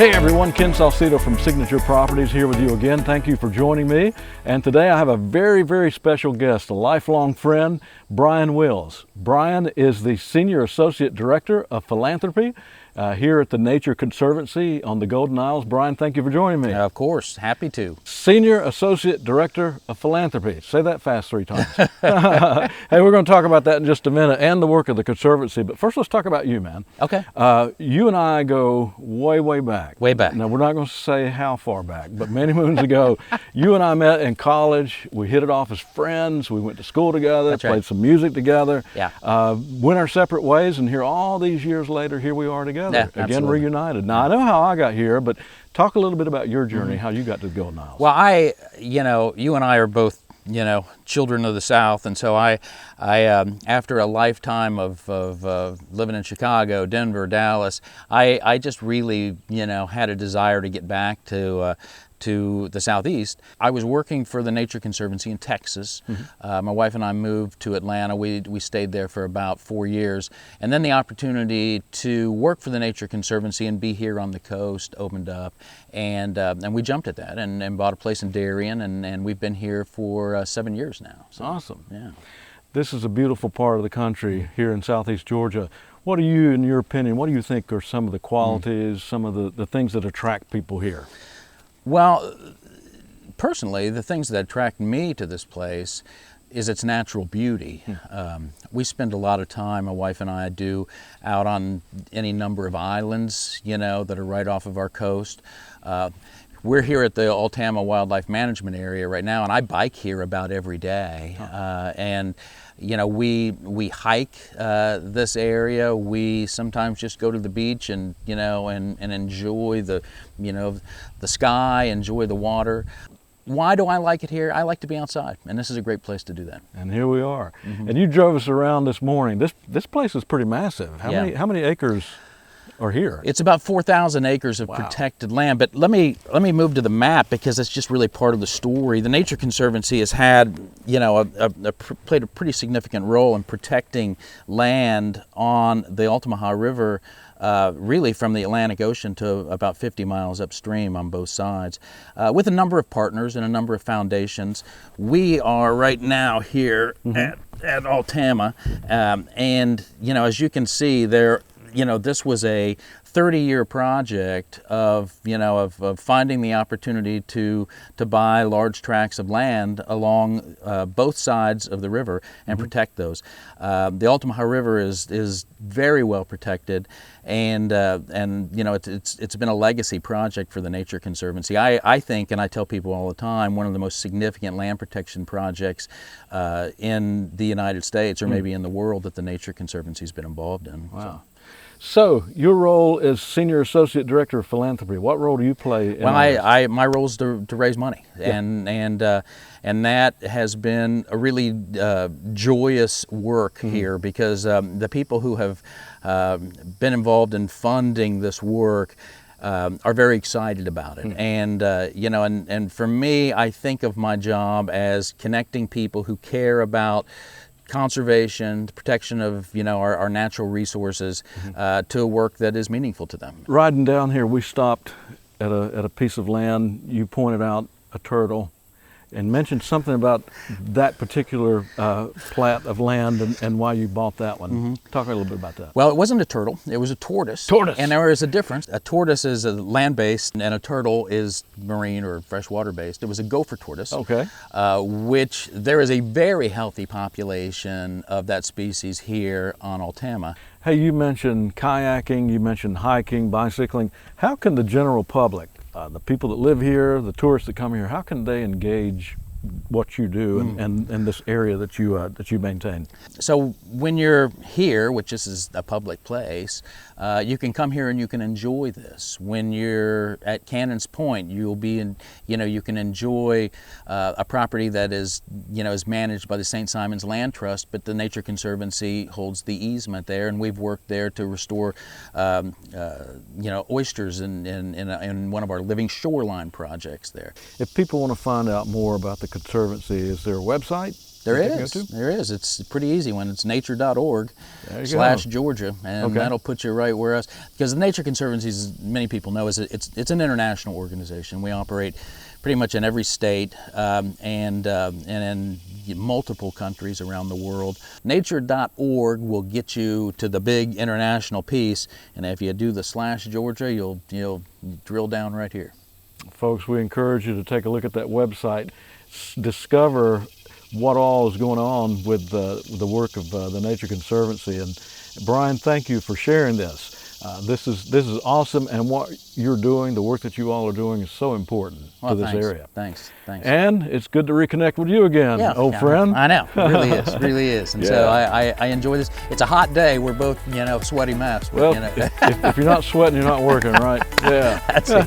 Hey everyone, Ken Salcedo from Signature Properties here with you again. Thank you for joining me. And today I have a very, very special guest, a lifelong friend, Brian Wills. Brian is the Senior Associate Director of Philanthropy here at the Nature Conservancy on the Golden Isles. Brian, thank you for joining me. Of course, happy to. Senior Associate Director of Philanthropy. Say that fast 3 times. Hey, we're going to talk about that in just a minute and the work of the Conservancy. But first, let's talk about you, man. Okay. You and I go way, way back. Way back. Now, we're not going to say how far back, but many moons ago, you and I met in college. We hit it off as friends. We went to school together, That's played right. some music together. Yeah. Went our separate ways, and here all these years later, here we are together, Yeah, again absolutely. reunited. Now, I know how I got here, but talk a little bit about your journey, how you got to the Golden Isles. Well, you and I are both, children of the South, and so I after a lifetime of living in Chicago, Denver, Dallas, I just really, had a desire to get back to the Southeast. I was working for the Nature Conservancy in Texas. My wife and I moved to Atlanta. We stayed there for about 4 years. And then the opportunity to work for the Nature Conservancy and be here on the coast opened up. And we jumped at that and bought a place in Darien. And we've been here for 7 years now. So, awesome. Yeah. This is a beautiful part of the country here in Southeast Georgia. What do you, in your opinion, what do you think are some of the qualities, some of the things that attract people here? Well, personally, the things that attract me to this place is its natural beauty. We spend a lot of time, my wife and I do, out on any number of islands, that are right off of our coast. We're here at the Altama Wildlife Management Area right now, and I bike here about every day. And we hike this area. We sometimes just go to the beach and and enjoy the sky, enjoy the water. Why do I like it here? I like to be outside, and this is a great place to do that. And here we are. And you drove us around this morning. This place is pretty massive. How many acres are here? It's about 4,000 acres of protected land, but let me move to the map because it's just really part of the story. The Nature Conservancy has had, played a pretty significant role in protecting land on the Altamaha River, really from the Atlantic Ocean to about 50 miles upstream on both sides, with a number of partners and a number of foundations. We are right now here at Altama, and as you can see there, this was a 30-year project of finding the opportunity to buy large tracts of land along both sides of the river and protect those. The Altamaha River is very well protected, and it's been a legacy project for the Nature Conservancy. I think, and I tell people all the time, one of the most significant land protection projects in the United States, or maybe in the world, that the Nature Conservancy has been involved in. Wow. So your role is Senior Associate Director of Philanthropy. What role do you play in Well, my role is to raise money, and that has been a really joyous work here, because the people who have been involved in funding this work are very excited about it. And for me, I think of my job as connecting people who care about conservation, the protection of our natural resources, to a work that is meaningful to them. Riding down here, we stopped at a piece of land. You pointed out a turtle and mentioned something about that particular plat of land and why you bought that one. Talk a little bit about that. Well, it wasn't a turtle, it was a tortoise. Tortoise! And there is a difference. A tortoise is a land-based and a turtle is marine or freshwater-based. It was a gopher tortoise. Okay. Which there is a very healthy population of that species here on Altama. Hey, you mentioned kayaking, you mentioned hiking, bicycling. How can the general public, the people that live here, the tourists that come here, how can they engage what you do and this area that you maintain? So when you're here, which this is a public place, you can come here and you can enjoy this. When you're at Cannon's Point, you'll be in, you can enjoy a property that is managed by the St. Simon's Land Trust, but the Nature Conservancy holds the easement there, and we've worked there to restore, oysters in one of our living shoreline projects there. If people want to find out more about the Conservancy, is there a website? There that they can go is. to? There is. It's a pretty easy one. It's nature.org/Georgia, and Okay. that'll put you right where us. Because the Nature Conservancy, as many people know, it's an international organization. We operate pretty much in every state and in multiple countries around the world. Nature.org will get you to the big international piece, and if you do the /Georgia, you'll drill down right here. Folks, we encourage you to take a look at that website, discover what all is going on with the work of the Nature Conservancy. And Brian, thank you for sharing this. This is awesome, and what you're doing, the work that you all are doing, is so important to this area. Thanks. And it's good to reconnect with you again, old friend. I know, it really is. And so I enjoy this. It's a hot day. We're both, sweaty mess. But, Well, if you're not sweating, you're not working, right? Yeah. That's it.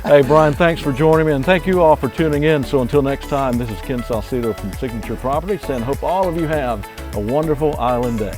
Hey, Brian, thanks for joining me, and thank you all for tuning in. So until next time, this is Ken Salcedo from Signature Properties, and hope all of you have a wonderful island day.